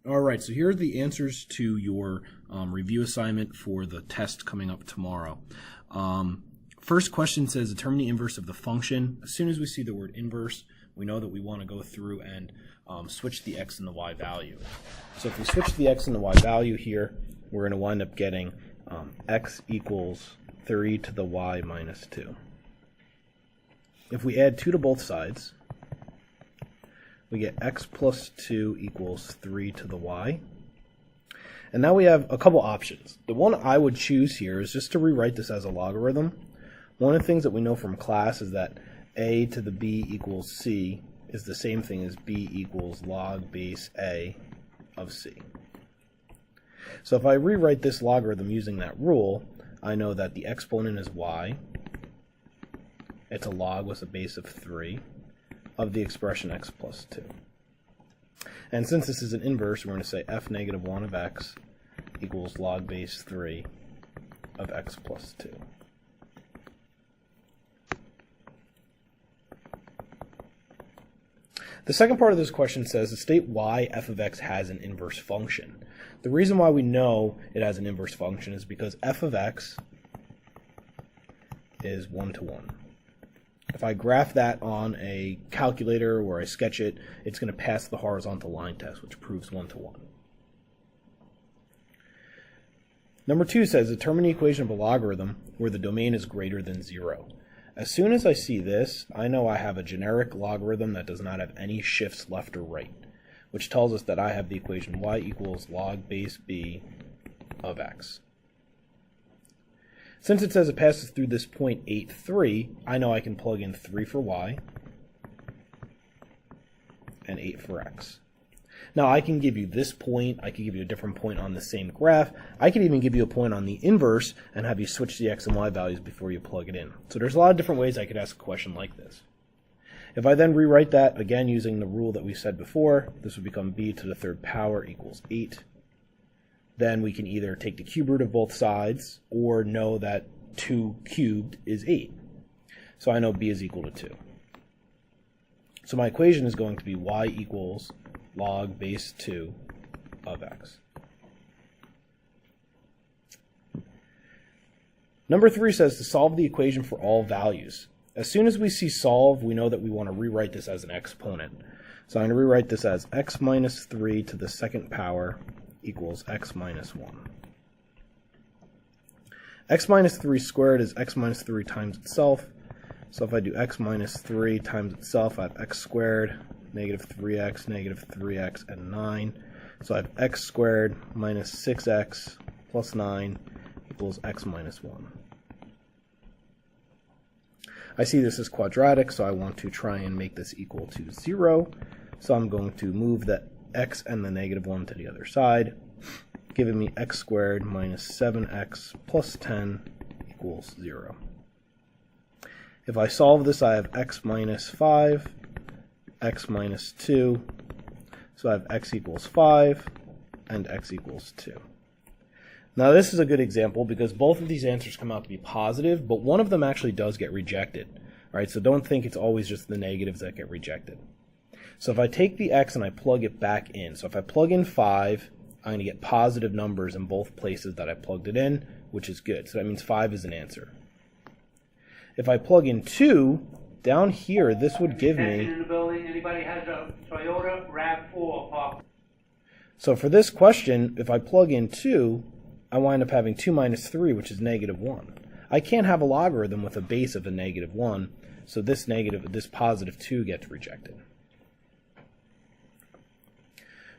All right, so here are the answers to your review assignment for the test coming up tomorrow. First question says determine the inverse of the function. As soon as we see the word inverse, we know that we want to go through and switch the x and the y value. So if we switch the x and the y value here, we're going to wind up getting x equals 3 to the y minus 2. If we add 2 to both sides, we get x plus 2 equals 3 to the y. And now we have a couple options. The one I would choose here is just to rewrite this as a logarithm. One of the things that we know from class is that a to the b equals c is the same thing as b equals log base a of c. So if I rewrite this logarithm using that rule, I know that the exponent is y. It's a log with a base of 3 of the expression x plus 2. And since this is an inverse, we're going to say f negative 1 of x equals log base 3 of x plus 2. The second part of this question says to state why f of x has an inverse function. The reason why we know it has an inverse function is because f of x is 1 to 1. If I graph that on a calculator or I sketch it, it's going to pass the horizontal line test, which proves 1 to 1. Number 2 says determine the equation of a logarithm where the domain is greater than 0. As soon as I see this, I know I have a generic logarithm that does not have any shifts left or right, which tells us that I have the equation y equals log base b of x. Since it says it passes through this point 8, 3, I know I can plug in 3 for y and 8 for x. Now I can give you this point, I can give you a different point on the same graph, I can even give you a point on the inverse and have you switch the x and y values before you plug it in. So there's a lot of different ways I could ask a question like this. If I then rewrite that, again using the rule that we said before, this would become b to the third power equals 8. Then we can either take the cube root of both sides or know that 2 cubed is 8. So I know b is equal to 2. So my equation is going to be y equals log base 2 of x. Number 3 says to solve the equation for all values. As soon as we see solve, we know that we want to rewrite this as an exponent. So I'm going to rewrite this as x minus 3 to the second power equals x minus 1. X minus 3 squared is x minus 3 times itself. So if I do x minus 3 times itself, I have x squared, negative 3x, and 9. So I have x squared minus 6x plus 9 equals x minus 1. I see this is quadratic, so I want to try and make this equal to 0. So I'm going to move the x and the negative 1 to the other side, giving me x squared minus 7x plus 10 equals 0. If I solve this, I have x minus 5, x minus 2, so I have x equals 5, and x equals 2. Now this is a good example because both of these answers come out to be positive, but one of them actually does get rejected. All right, so don't think it's always just the negatives that get rejected. So if I take the x and I plug it back in, so if I plug in 5, I'm going to get positive numbers in both places that I plugged it in, which is good. So that means 5 is an answer. If I plug in 2, down here, this would give me... In the building, anybody has a Toyota RAV4? So for this question, if I plug in 2, I wind up having 2 minus 3, which is negative 1. I can't have a logarithm with a base of a negative 1, so this positive 2 gets rejected.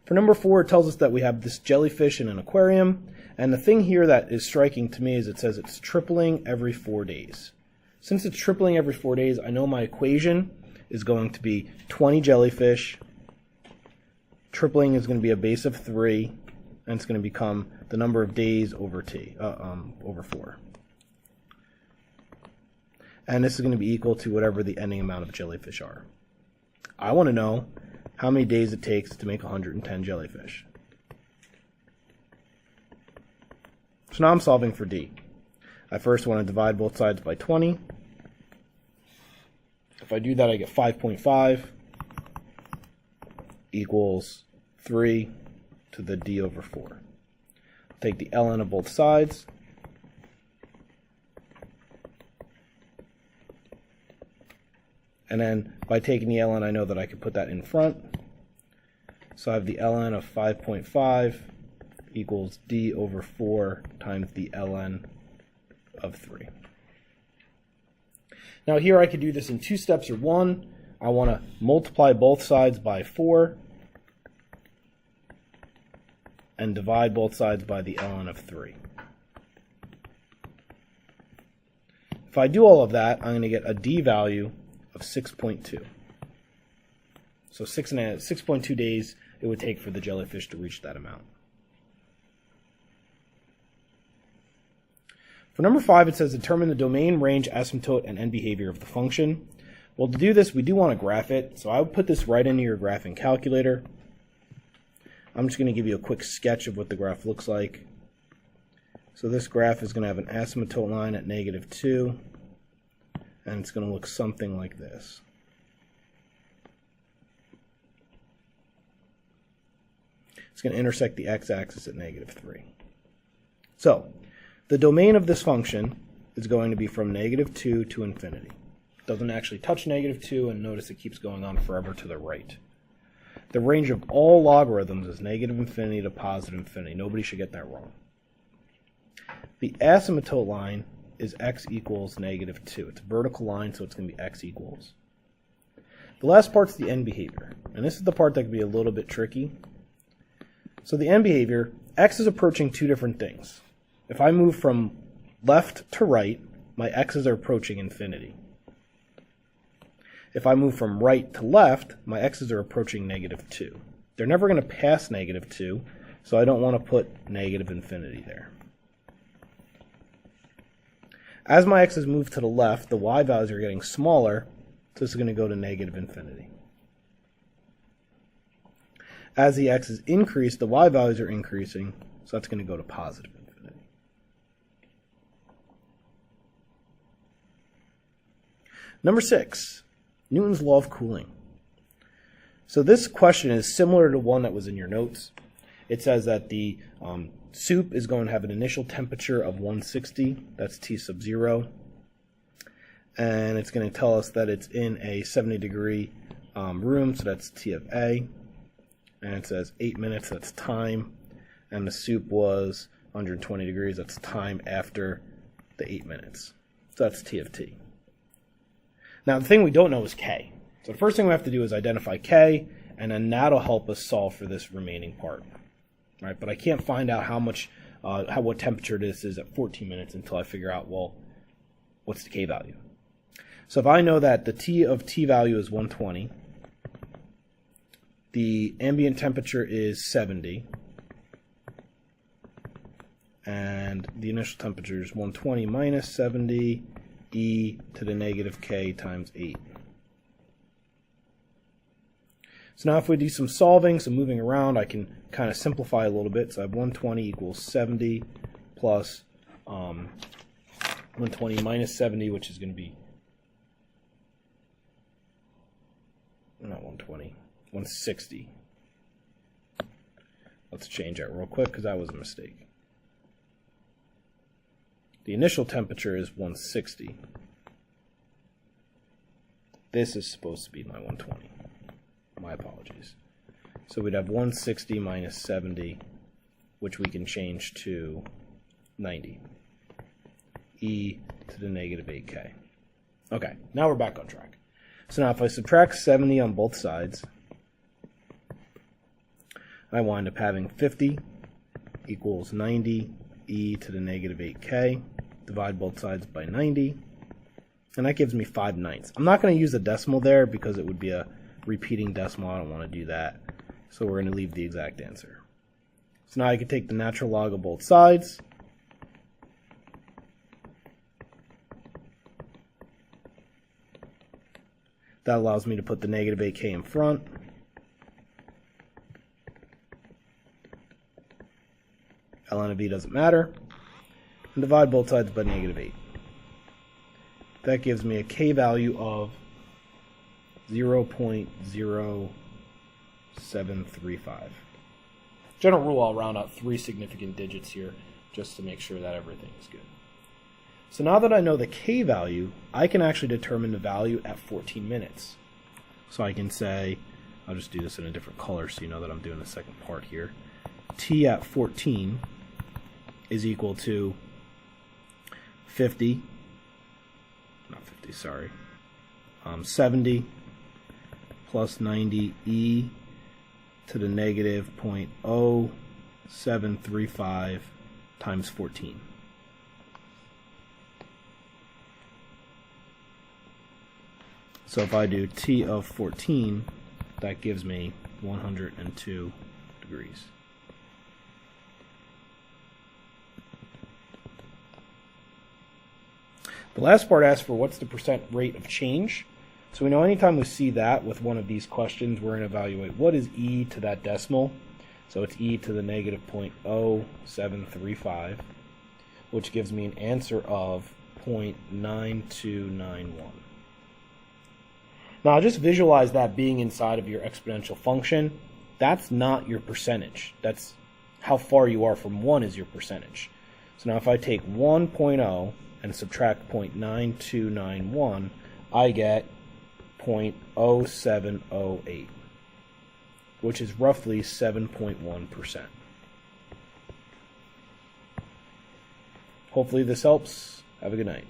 For number 4, it tells us that we have this jellyfish in an aquarium, and the thing here that is striking to me is it says it's tripling every 4 days. Since it's tripling every 4 days, I know my equation is going to be 20 jellyfish. Tripling is going to be a base of 3, and it's going to become the number of days over over 4. And this is going to be equal to whatever the ending amount of jellyfish are. I want to know how many days it takes to make 110 jellyfish. So now I'm solving for D. I first want to divide both sides by 20. If I do that, I get 5.5 equals 3 to the d over 4. Take the ln of both sides. And then by taking the ln, I know that I can put that in front. So I have the ln of 5.5 equals d over 4 times the ln of 3. Now here I could do this in 2 steps or 1. I want to multiply both sides by 4 and divide both sides by the ln of 3. If I do all of that, I'm going to get a d value of 6.2. So 6.2 days it would take for the jellyfish to reach that amount. For number 5, it says determine the domain, range, asymptote, and end behavior of the function. Well, to do this, we do want to graph it, so I would put this right into your graphing calculator. I'm just going to give you a quick sketch of what the graph looks like. So this graph is going to have an asymptote line at -2, and it's going to look something like this. It's going to intersect the x-axis at -3. So the domain of this function is going to be from -2 to infinity. It doesn't actually touch -2, and notice it keeps going on forever to the right. The range of all logarithms is -infinity to positive infinity. Nobody should get that wrong. The asymptote line is x equals -2. It's a vertical line, so it's going to be x equals. The last part's the end behavior, and this is the part that can be a little bit tricky. So the end behavior, x is approaching 2 different things. If I move from left to right, my x's are approaching infinity. If I move from right to left, my x's are approaching -2. They're never going to pass -2, so I don't want to put -infinity there. As my x's move to the left, the y values are getting smaller, so this is going to go to -infinity. As the x's increase, the y values are increasing, so that's going to go to positive infinity. Number 6, Newton's law of cooling. So this question is similar to one that was in your notes. It says that the soup is going to have an initial temperature of 160, that's T sub 0, and it's going to tell us that it's in a 70-degree room, so that's T of A, and it says 8 minutes, that's time, and the soup was 120 degrees, that's time after the 8 minutes, so that's T of T. Now the thing we don't know is K, so the first thing we have to do is identify K, and then that'll help us solve for this remaining part. Right, but I can't find out how much, what temperature this is at 14 minutes until I figure out, well, what's the K value? So if I know that the T of T value is 120, the ambient temperature is 70, and the initial temperature is 120 minus 70 e to the -k times 8. So now if we do some solving, some moving around, I can kind of simplify a little bit. So I have 120 equals 70 plus 120 minus 70, which is going to be, not 120, 160. Let's change that real quick because that was a mistake. The initial temperature is 160. This is supposed to be my 120. My apologies. So we'd have 160 minus 70, which we can change to 90. E to the -8k. Okay, now we're back on track. So now if I subtract 70 on both sides, I wind up having 50 equals 90 e to the -8k. Divide both sides by 90, and that gives me 5/9. I'm not going to use a decimal there because it would be a repeating decimal. I don't want to do that. So we're going to leave the exact answer. So now I can take the natural log of both sides. That allows me to put the -8k in front. ln of e doesn't matter. And divide both sides by -8. That gives me a k value of 0.0735. general rule, I'll round out 3 significant digits here just to make sure that everything is good. So now that I know the k value, I can actually determine the value at 14 minutes. So I can say, I'll just do this in a different color so you know that I'm doing the second part here. T at 14 is equal to 70 plus 90 e to the negative 0.0735 times 14. So if I do T of 14, that gives me 102 degrees. The last part asks for what's the percent rate of change. So we know anytime we see that with one of these questions, we're going to evaluate what is e to that decimal. So it's e to the negative 0.0735, which gives me an answer of 0.9291. Now just visualize that being inside of your exponential function. That's not your percentage. That's how far you are from 1 is your percentage. So now if I take 1.0 and subtract 0.9291, I get 0.0708, which is roughly 7.1%. Hopefully this helps. Have a good night.